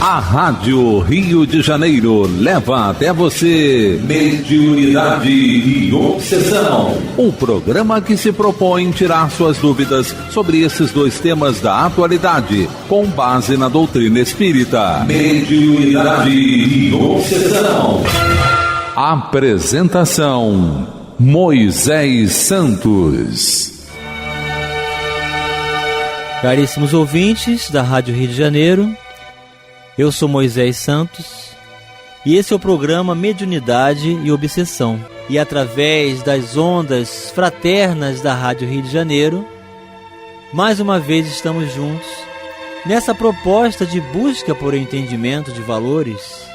A Rádio Rio de Janeiro leva até você Mediunidade e Obsessão. O programa que se propõe tirar suas dúvidas sobre esses dois temas da atualidade, com base na doutrina espírita. Mediunidade e Obsessão. Apresentação: Moisés Santos. Caríssimos ouvintes da Rádio Rio de Janeiro, eu sou Moisés Santos e esse é o programa Mediunidade e Obsessão. E através das ondas fraternas da Rádio Rio de Janeiro, mais uma vez estamos juntos nessa proposta de busca por entendimento de valores.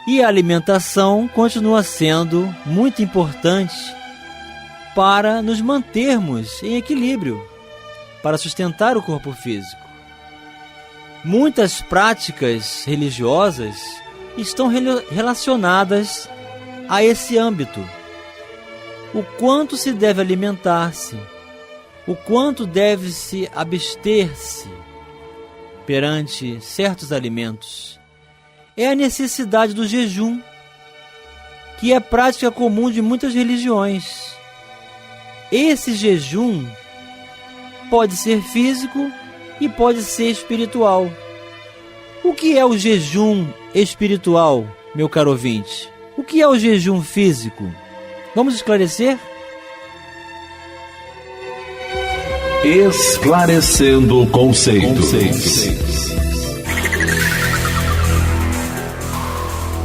E a alimentação continua sendo muito importante para nos mantermos em equilíbrio, para sustentar o corpo físico. Muitas práticas religiosas estão relacionadas a esse âmbito. O quanto se deve alimentar-se, o quanto deve-se abster-se perante certos alimentos. É a necessidade do jejum, que é prática comum de muitas religiões. Esse jejum pode ser físico e pode ser espiritual. O que é o jejum espiritual, meu caro ouvinte? O que é o jejum físico? Vamos esclarecer? Esclarecendo conceitos.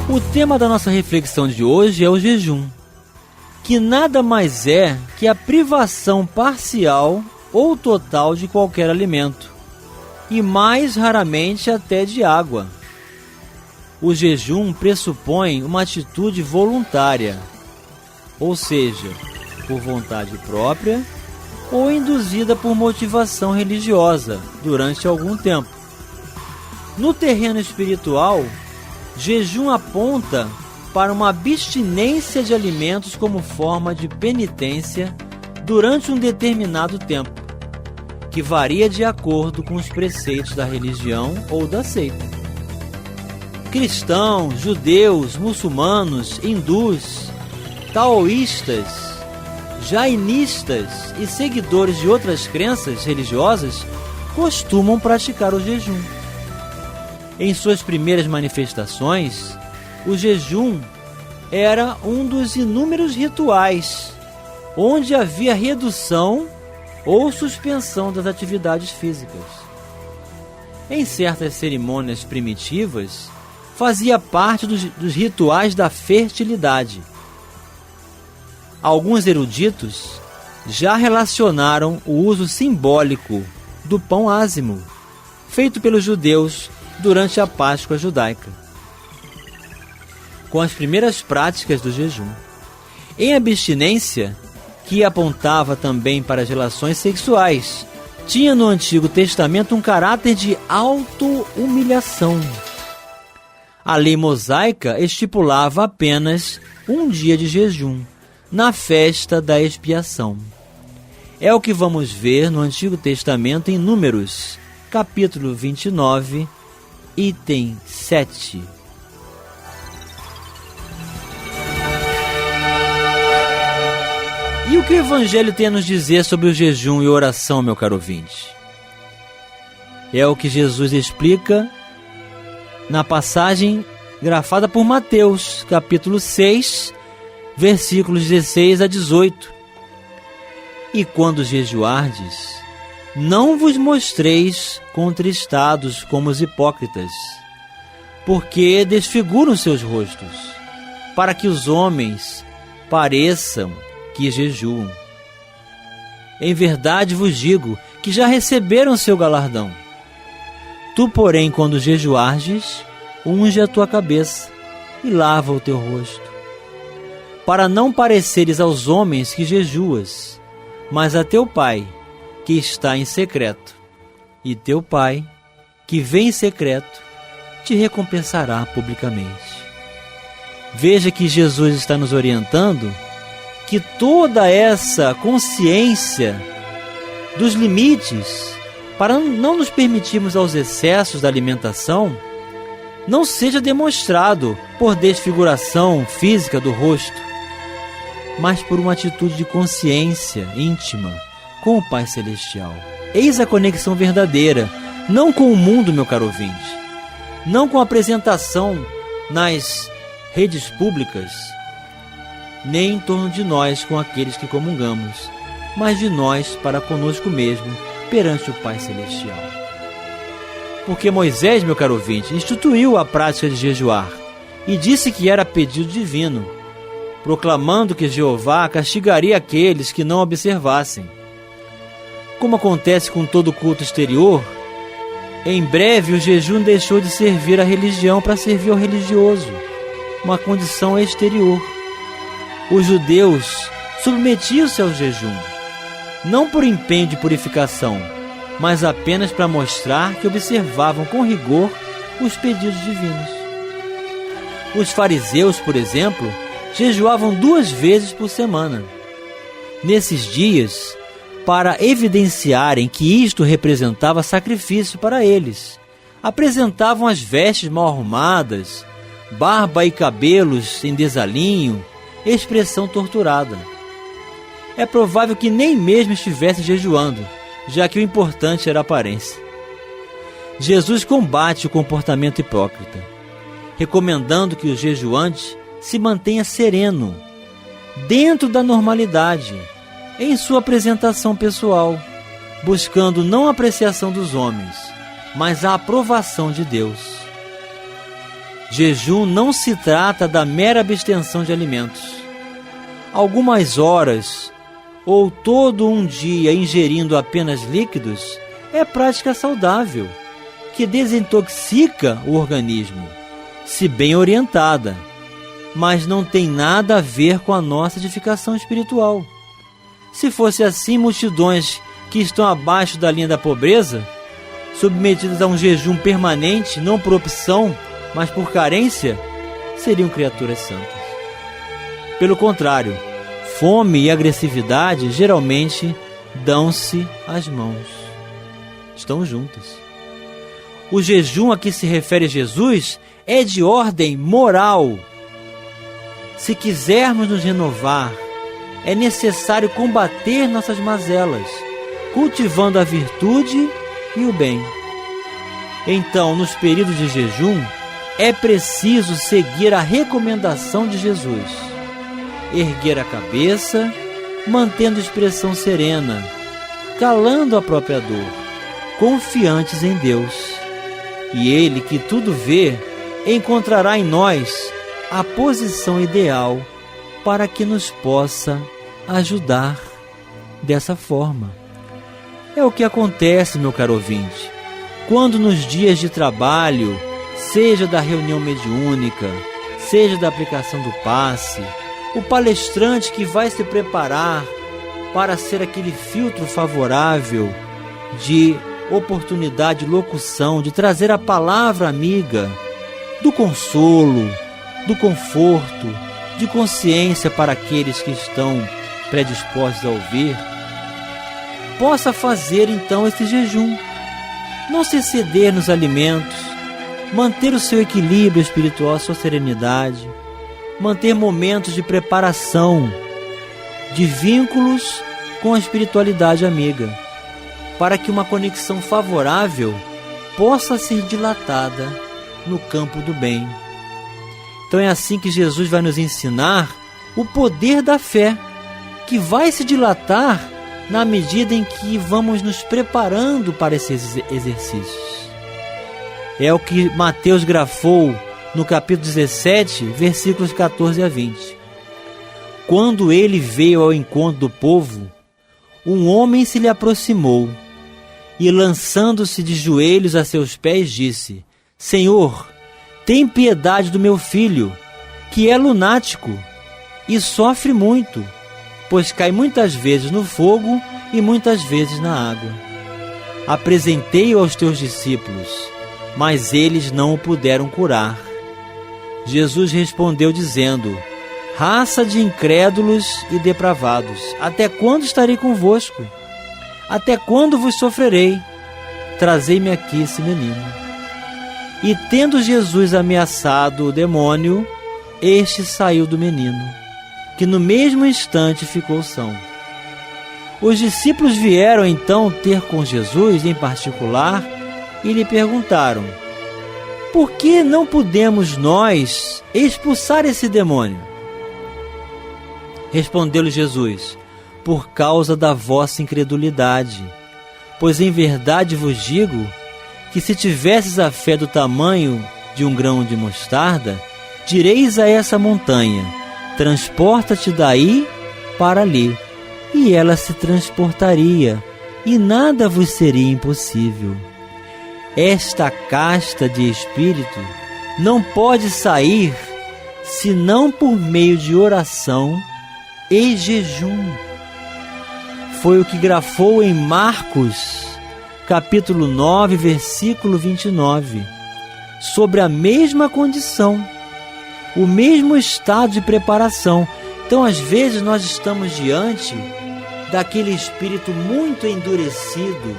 O tema da nossa reflexão de hoje é o jejum, que nada mais é que a privação parcial ou total de qualquer alimento, e mais raramente até de água. O jejum pressupõe uma atitude voluntária, ou seja, por vontade própria ou induzida por motivação religiosa durante algum tempo. No terreno espiritual, jejum aponta para uma abstinência de alimentos como forma de penitência durante um determinado tempo, que varia de acordo com os preceitos da religião ou da seita. Cristãos, judeus, muçulmanos, hindus, taoístas, jainistas e seguidores de outras crenças religiosas costumam praticar o jejum. Em suas primeiras manifestações, o jejum era um dos inúmeros rituais onde havia redução ou suspensão das atividades físicas. Em certas cerimônias primitivas, fazia parte dos rituais da fertilidade. Alguns eruditos já relacionaram o uso simbólico do pão ázimo, feito pelos judeus durante a Páscoa judaica, com as primeiras práticas do jejum. Em abstinência, que apontava também para as relações sexuais, tinha no Antigo Testamento um caráter de auto-humilhação. A lei mosaica estipulava apenas um dia de jejum, na festa da expiação. É o que vamos ver no Antigo Testamento em Números, capítulo 29, item 7. E o que o Evangelho tem a nos dizer sobre o jejum e oração, meu caro ouvinte? É o que Jesus explica na passagem grafada por Mateus, capítulo 6, versículos 16 a 18. E quando jejuardes, não vos mostreis contristados como os hipócritas, porque desfiguram seus rostos, para que os homens pareçam que jejuam. Em verdade vos digo que já receberam seu galardão. Tu, porém, quando jejuardes, unge a tua cabeça e lava o teu rosto, para não pareceres aos homens que jejuas, mas a teu Pai, que está em secreto. E teu Pai, que vê em secreto, te recompensará publicamente. Veja que Jesus está nos orientando que toda essa consciência dos limites, para não nos permitirmos aos excessos da alimentação, não seja demonstrado por desfiguração física do rosto, mas por uma atitude de consciência íntima com o Pai Celestial. Eis a conexão verdadeira, não com o mundo, meu caro ouvinte, não com a apresentação nas redes públicas, nem em torno de nós com aqueles que comungamos, mas de nós para conosco mesmo, perante o Pai Celestial. Porque Moisés, meu caro ouvinte, instituiu a prática de jejuar e disse que era pedido divino, proclamando que Jeová castigaria aqueles que não observassem. Como acontece com todo culto exterior, em breve o jejum deixou de servir a religião para servir ao religioso, uma condição exterior. Os judeus submetiam-se ao jejum, não por empenho de purificação, mas apenas para mostrar que observavam com rigor os pedidos divinos. Os fariseus, por exemplo, jejuavam 2 vezes por semana. Nesses dias, para evidenciarem que isto representava sacrifício para eles, apresentavam as vestes mal arrumadas, barba e cabelos em desalinho, expressão torturada. É provável que nem mesmo estivesse jejuando, já que o importante era a aparência. Jesus combate o comportamento hipócrita, recomendando que o jejuante se mantenha sereno, dentro da normalidade, em sua apresentação pessoal, buscando não a apreciação dos homens, mas a aprovação de Deus. Jejum não se trata da mera abstenção de alimentos. Algumas horas ou todo um dia ingerindo apenas líquidos é prática saudável, que desintoxica o organismo, se bem orientada, mas não tem nada a ver com a nossa edificação espiritual. Se fosse assim, multidões que estão abaixo da linha da pobreza, submetidas a um jejum permanente, não por opção, mas por carência, seriam criaturas santas. Pelo contrário, fome e agressividade geralmente dão-se as mãos. Estão juntas. O jejum a que se refere Jesus é de ordem moral. Se quisermos nos renovar, é necessário combater nossas mazelas, cultivando a virtude e o bem. Então, nos períodos de jejum, é preciso seguir a recomendação de Jesus: erguer a cabeça, mantendo expressão serena, calando a própria dor, confiantes em Deus. E Ele, que tudo vê, encontrará em nós a posição ideal para que nos possa ajudar dessa forma. É o que acontece, meu caro ouvinte, quando nos dias de trabalho, seja da reunião mediúnica, seja da aplicação do passe, o palestrante que vai se preparar para ser aquele filtro favorável de oportunidade de locução, de trazer a palavra amiga, do consolo, do conforto, de consciência para aqueles que estão predispostos a ouvir, possa fazer então esse jejum, não se exceder nos alimentos, manter o seu equilíbrio espiritual, a sua serenidade, manter momentos de preparação, de vínculos com a espiritualidade amiga, para que uma conexão favorável possa ser dilatada no campo do bem. Então é assim que Jesus vai nos ensinar o poder da fé, que vai se dilatar na medida em que vamos nos preparando para esses exercícios. É o que Mateus grafou no capítulo 17, versículos 14 a 20. Quando ele veio ao encontro do povo, um homem se lhe aproximou e, lançando-se de joelhos a seus pés, disse: Senhor, tem piedade do meu filho, que é lunático e sofre muito, pois cai muitas vezes no fogo e muitas vezes na água. Apresentei-o aos teus discípulos, mas eles não o puderam curar. Jesus respondeu dizendo: Raça de incrédulos e depravados, até quando estarei convosco? Até quando vos sofrerei? Trazei-me aqui esse menino. E tendo Jesus ameaçado o demônio, este saiu do menino, que no mesmo instante ficou são. Os discípulos vieram então ter com Jesus em particular e lhe perguntaram: por que não podemos nós expulsar esse demônio? Respondeu-lhe Jesus: por causa da vossa incredulidade. Pois em verdade vos digo que se tivesses a fé do tamanho de um grão de mostarda, direis a essa montanha: transporta-te daí para ali, e ela se transportaria, e nada vos seria impossível. Esta casta de espírito não pode sair senão por meio de oração e jejum. Foi o que grafou em Marcos, capítulo 9, versículo 29, sobre a mesma condição, o mesmo estado de preparação. Então, às vezes, nós estamos diante daquele espírito muito endurecido,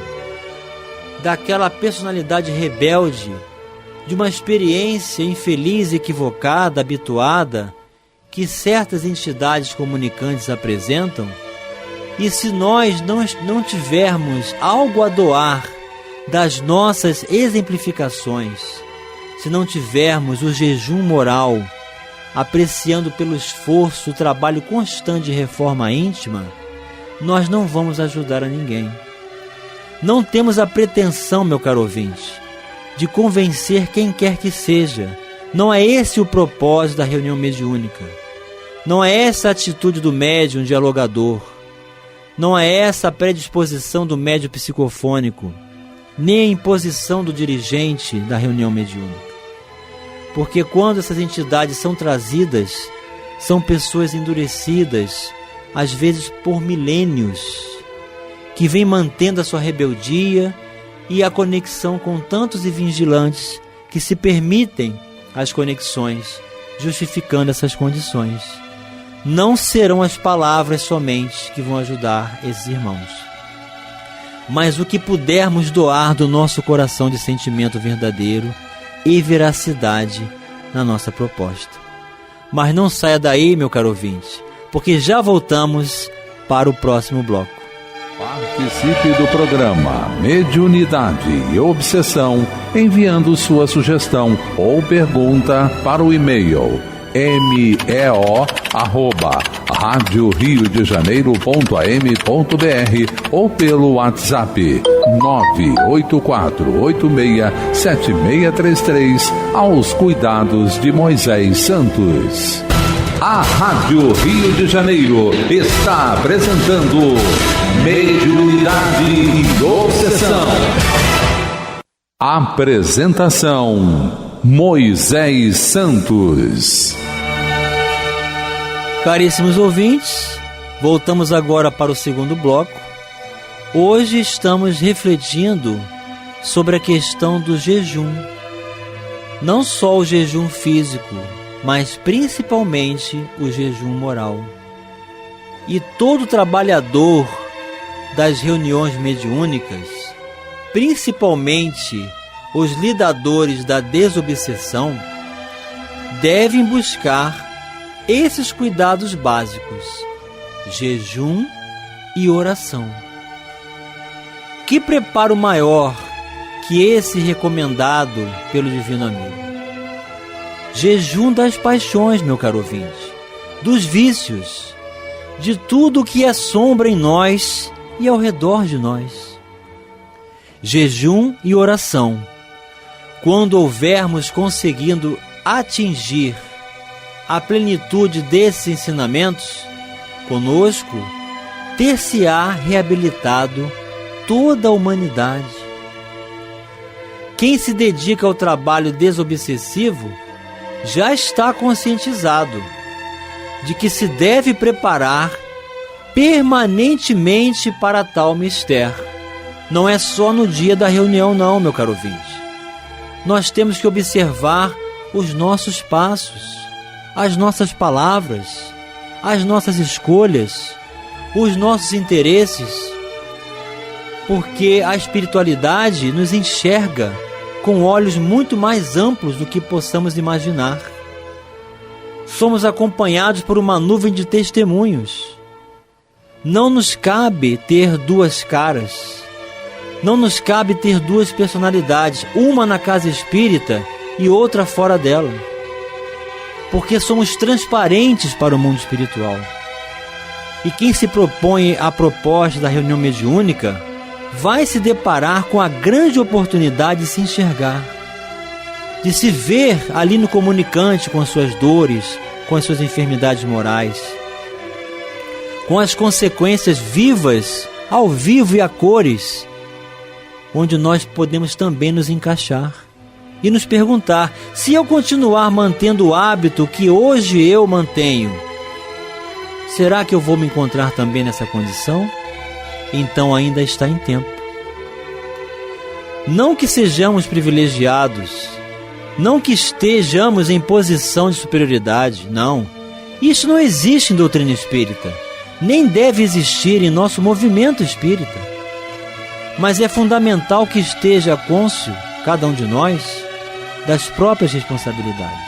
daquela personalidade rebelde, de uma experiência infeliz, equivocada, habituada, que certas entidades comunicantes apresentam. E se nós não tivermos algo a doar das nossas exemplificações, se não tivermos o jejum moral, apreciando pelo esforço o trabalho constante de reforma íntima, nós não vamos ajudar a ninguém. Não temos a pretensão, meu caro ouvinte, de convencer quem quer que seja. Não é esse o propósito da reunião mediúnica. Não é essa a atitude do médium dialogador. Não é essa a predisposição do médium psicofônico, nem a imposição do dirigente da reunião mediúnica. Porque quando essas entidades são trazidas, são pessoas endurecidas, às vezes por milênios, que vêm mantendo a sua rebeldia e a conexão com tantos e vigilantes que se permitem as conexões, justificando essas condições. Não serão as palavras somente que vão ajudar esses irmãos, mas o que pudermos doar do nosso coração de sentimento verdadeiro e veracidade na nossa proposta. Mas não saia daí, meu caro ouvinte, porque já voltamos para o próximo bloco. Participe do programa Mediunidade e Obsessão enviando sua sugestão ou pergunta para o e-mail meo@radioriodejaneiro.am.br ou pelo WhatsApp 984867633 aos cuidados de Moisés Santos. A Rádio Rio de Janeiro está apresentando Mediunidade e Obsessão. Apresentação Moisés Santos. Caríssimos ouvintes, voltamos agora para o segundo bloco. Hoje estamos refletindo sobre a questão do jejum. Não só o jejum físico, mas principalmente o jejum moral. E todo trabalhador das reuniões mediúnicas, principalmente os lidadores da desobsessão, devem buscar esses cuidados básicos: jejum e oração. Que preparo maior que esse recomendado pelo Divino Amigo? Jejum das paixões, meu caro ouvinte, dos vícios, de tudo que é sombra em nós e ao redor de nós. Jejum e oração. Quando houvermos conseguindo atingir a plenitude desses ensinamentos, conosco ter-se-á reabilitado toda a humanidade. Quem se dedica ao trabalho desobsessivo já está conscientizado de que se deve preparar permanentemente para tal mistério. Não é só no dia da reunião não, meu caro ouvinte. Nós temos que observar os nossos passos, as nossas palavras, as nossas escolhas, os nossos interesses, porque a espiritualidade nos enxerga com olhos muito mais amplos do que possamos imaginar. Somos acompanhados por uma nuvem de testemunhos. Não nos cabe ter duas caras. Não nos cabe ter duas personalidades, uma na casa espírita e outra fora dela. Porque somos transparentes para o mundo espiritual. E quem se propõe à proposta da reunião mediúnica vai se deparar com a grande oportunidade de se enxergar, de se ver ali no comunicante com as suas dores, com as suas enfermidades morais, com as consequências vivas, ao vivo e a cores, onde nós podemos também nos encaixar e nos perguntar: se eu continuar mantendo o hábito que hoje eu mantenho, será que eu vou me encontrar também nessa condição? Então ainda está em tempo. Não que sejamos privilegiados, não que estejamos em posição de superioridade, não. Isso não existe em doutrina espírita, nem deve existir em nosso movimento espírita. Mas é fundamental que esteja cônscio, cada um de nós, das próprias responsabilidades,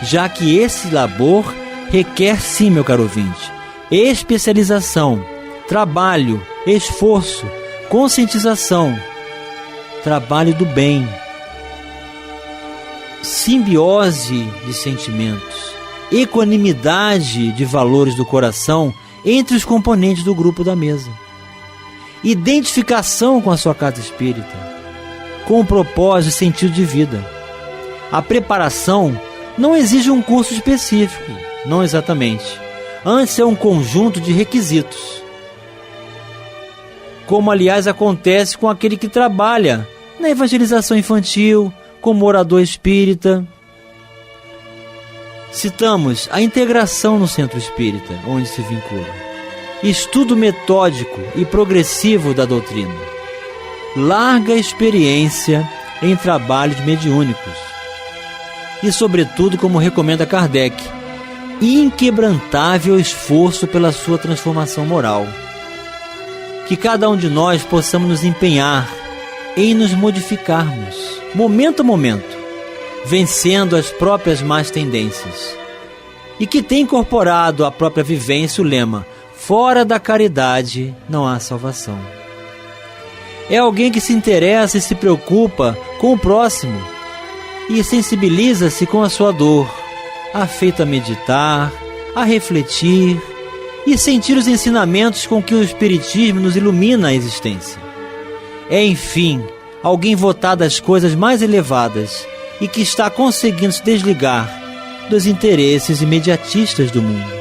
já que esse labor requer, sim, meu caro ouvinte, especialização, trabalho, esforço, conscientização, trabalho do bem, simbiose de sentimentos, equanimidade de valores do coração entre os componentes do grupo da mesa, identificação com a sua casa espírita, com o propósito e sentido de vida. A preparação não exige um curso específico, não exatamente. Antes é um conjunto de requisitos, como aliás acontece com aquele que trabalha na evangelização infantil, como orador espírita. Citamos a integração no centro espírita, onde se vincula estudo metódico e progressivo da doutrina, larga experiência em trabalhos mediúnicos e, sobretudo, como recomenda Kardec, inquebrantável esforço pela sua transformação moral. Que cada um de nós possamos nos empenhar em nos modificarmos, momento a momento, vencendo as próprias más tendências, e que tem incorporado à própria vivência o lema: fora da caridade não há salvação. É alguém que se interessa e se preocupa com o próximo e sensibiliza-se com a sua dor, afeito a meditar, a refletir e sentir os ensinamentos com que o Espiritismo nos ilumina a existência. É, enfim, alguém votado às coisas mais elevadas e que está conseguindo se desligar dos interesses imediatistas do mundo.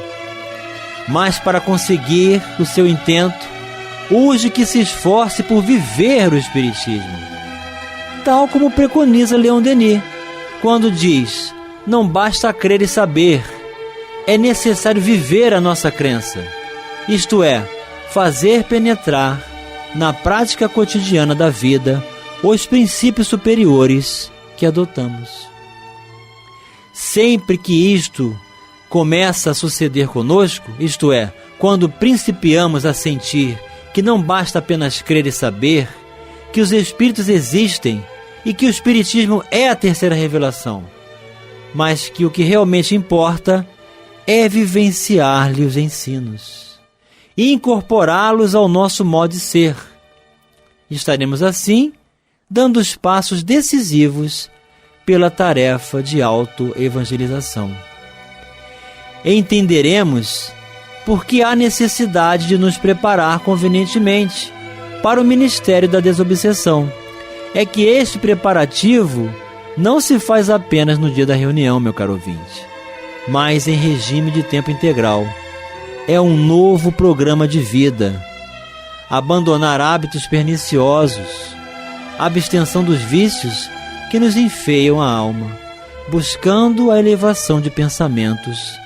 Mas para conseguir o seu intento, urge que se esforce por viver o Espiritismo, tal como preconiza Leon Denis, quando diz: não basta crer e saber, é necessário viver a nossa crença, isto é, fazer penetrar na prática cotidiana da vida os princípios superiores que adotamos. Sempre que isto começa a suceder conosco, isto é, quando principiamos a sentir que não basta apenas crer e saber, que os espíritos existem e que o Espiritismo é a terceira revelação, mas que o que realmente importa é vivenciar-lhe os ensinos e incorporá-los ao nosso modo de ser. Estaremos assim dando os passos decisivos pela tarefa de autoevangelização. Entenderemos por que há necessidade de nos preparar convenientemente para o ministério da desobsessão. É que este preparativo não se faz apenas no dia da reunião, meu caro ouvinte, mas em regime de tempo integral. É um novo programa de vida. Abandonar hábitos perniciosos, abstenção dos vícios que nos enfeiam a alma, buscando a elevação de pensamentos,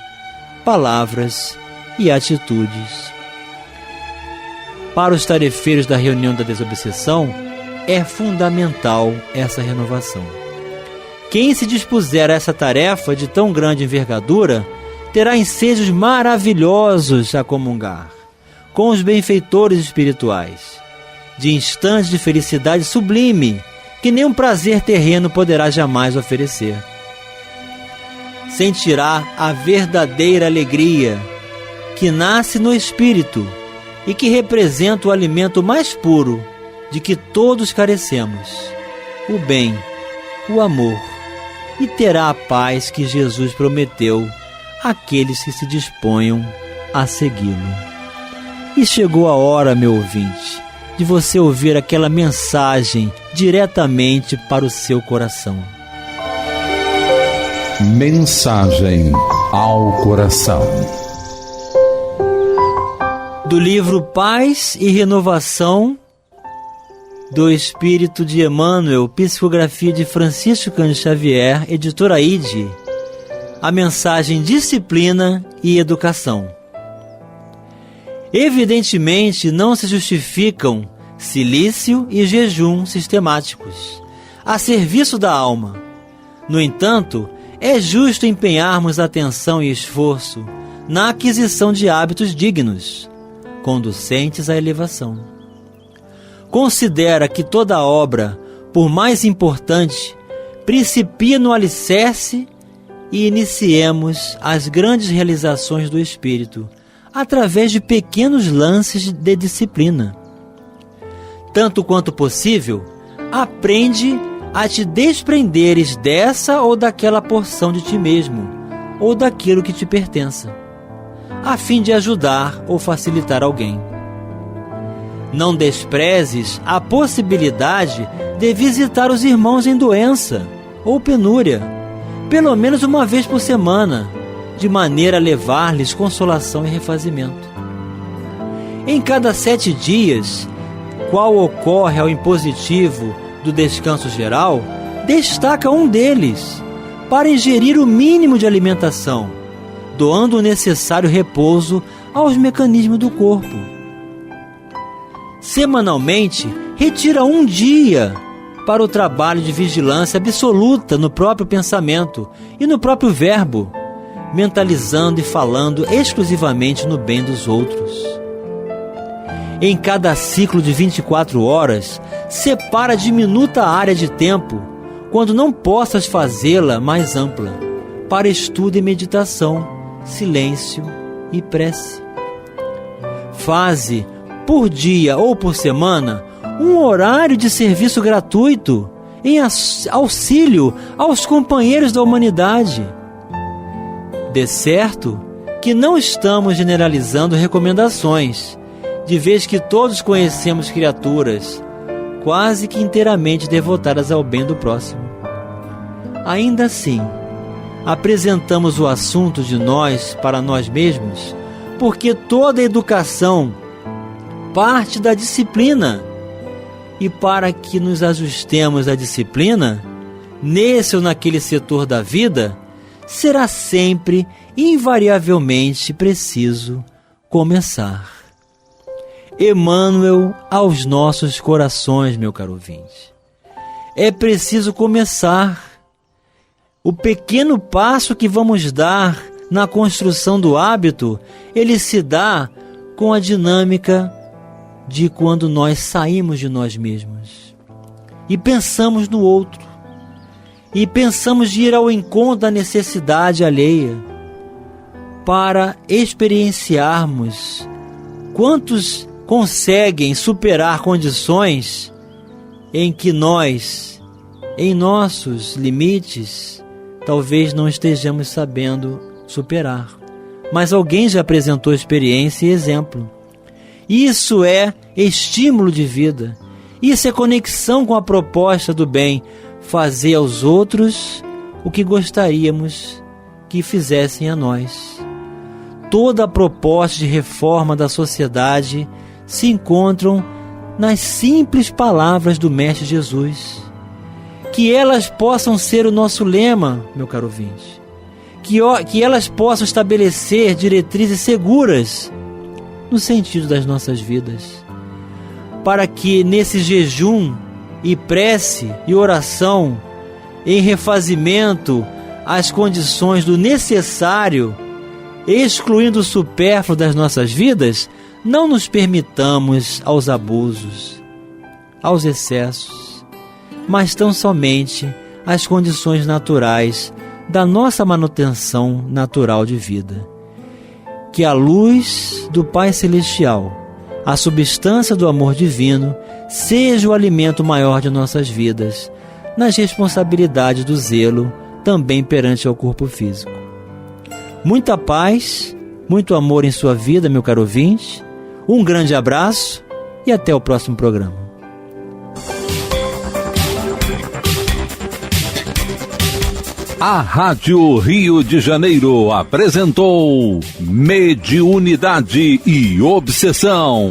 palavras e atitudes. Para os tarefeiros da reunião da desobsessão, é fundamental essa renovação. Quem se dispuser a essa tarefa de tão grande envergadura, terá ensejos maravilhosos a comungar com os benfeitores espirituais, de instantes de felicidade sublime que nenhum prazer terreno poderá jamais oferecer. Sentirá a verdadeira alegria que nasce no espírito e que representa o alimento mais puro de que todos carecemos, o bem, o amor, e terá a paz que Jesus prometeu àqueles que se disponham a segui-lo. E chegou a hora, meu ouvinte, de você ouvir aquela mensagem diretamente para o seu coração. Mensagem ao coração. Do livro Paz e Renovação do Espírito de Emmanuel, psicografia de Francisco Cândido Xavier, editora ID, a mensagem Disciplina e Educação. Evidentemente, não se justificam cilício e jejum sistemáticos a serviço da alma. No entanto, é justo empenharmos atenção e esforço na aquisição de hábitos dignos, conducentes à elevação. Considera que toda obra, por mais importante, principia no alicerce e iniciemos as grandes realizações do espírito através de pequenos lances de disciplina. Tanto quanto possível, aprende a te desprenderes dessa ou daquela porção de ti mesmo, ou daquilo que te pertença, a fim de ajudar ou facilitar alguém. Não desprezes a possibilidade de visitar os irmãos em doença ou penúria, pelo menos uma vez por semana, de maneira a levar-lhes consolação e refazimento. Em cada 7 dias, qual ocorre ao impositivo do descanso geral, destaca um deles para ingerir o mínimo de alimentação, doando o necessário repouso aos mecanismos do corpo. Semanalmente, retira um dia para o trabalho de vigilância absoluta no próprio pensamento e no próprio verbo, mentalizando e falando exclusivamente no bem dos outros. Em cada ciclo de 24 horas, separa diminuta área de tempo, quando não possas fazê-la mais ampla, para estudo e meditação, silêncio e prece. Faze, por dia ou por semana, um horário de serviço gratuito em auxílio aos companheiros da humanidade. De certo que não estamos generalizando recomendações, de vez que todos conhecemos criaturas quase que inteiramente devotadas ao bem do próximo. Ainda assim, apresentamos o assunto de nós para nós mesmos, porque toda educação parte da disciplina, e para que nos ajustemos à disciplina, nesse ou naquele setor da vida, será sempre, invariavelmente, preciso começar. Emmanuel aos nossos corações, meu caro ouvinte. É preciso começar. O pequeno passo que vamos dar na construção do hábito, ele se dá com a dinâmica de quando nós saímos de nós mesmos e pensamos no outro, e pensamos de ir ao encontro da necessidade alheia, para experienciarmos quantos conseguem superar condições em que nós, em nossos limites, talvez não estejamos sabendo superar. Mas alguém já apresentou experiência e exemplo. Isso é estímulo de vida. Isso é conexão com a proposta do bem. Fazer aos outros o que gostaríamos que fizessem a nós. Toda a proposta de reforma da sociedade se encontram nas simples palavras do Mestre Jesus. Que elas possam ser o nosso lema, meu caro ouvinte. Que elas possam estabelecer diretrizes seguras no sentido das nossas vidas, para que nesse jejum e prece e oração, em refazimento às condições do necessário, excluindo o supérfluo das nossas vidas, não nos permitamos aos abusos, aos excessos, mas tão somente as condições naturais da nossa manutenção natural de vida. Que a luz do Pai Celestial, a substância do amor divino, seja o alimento maior de nossas vidas, nas responsabilidades do zelo, também perante ao corpo físico. Muita paz, muito amor em sua vida, meu caro ouvinte. Um grande abraço e até o próximo programa. A Rádio Rio de Janeiro apresentou Mediunidade e Obsessão.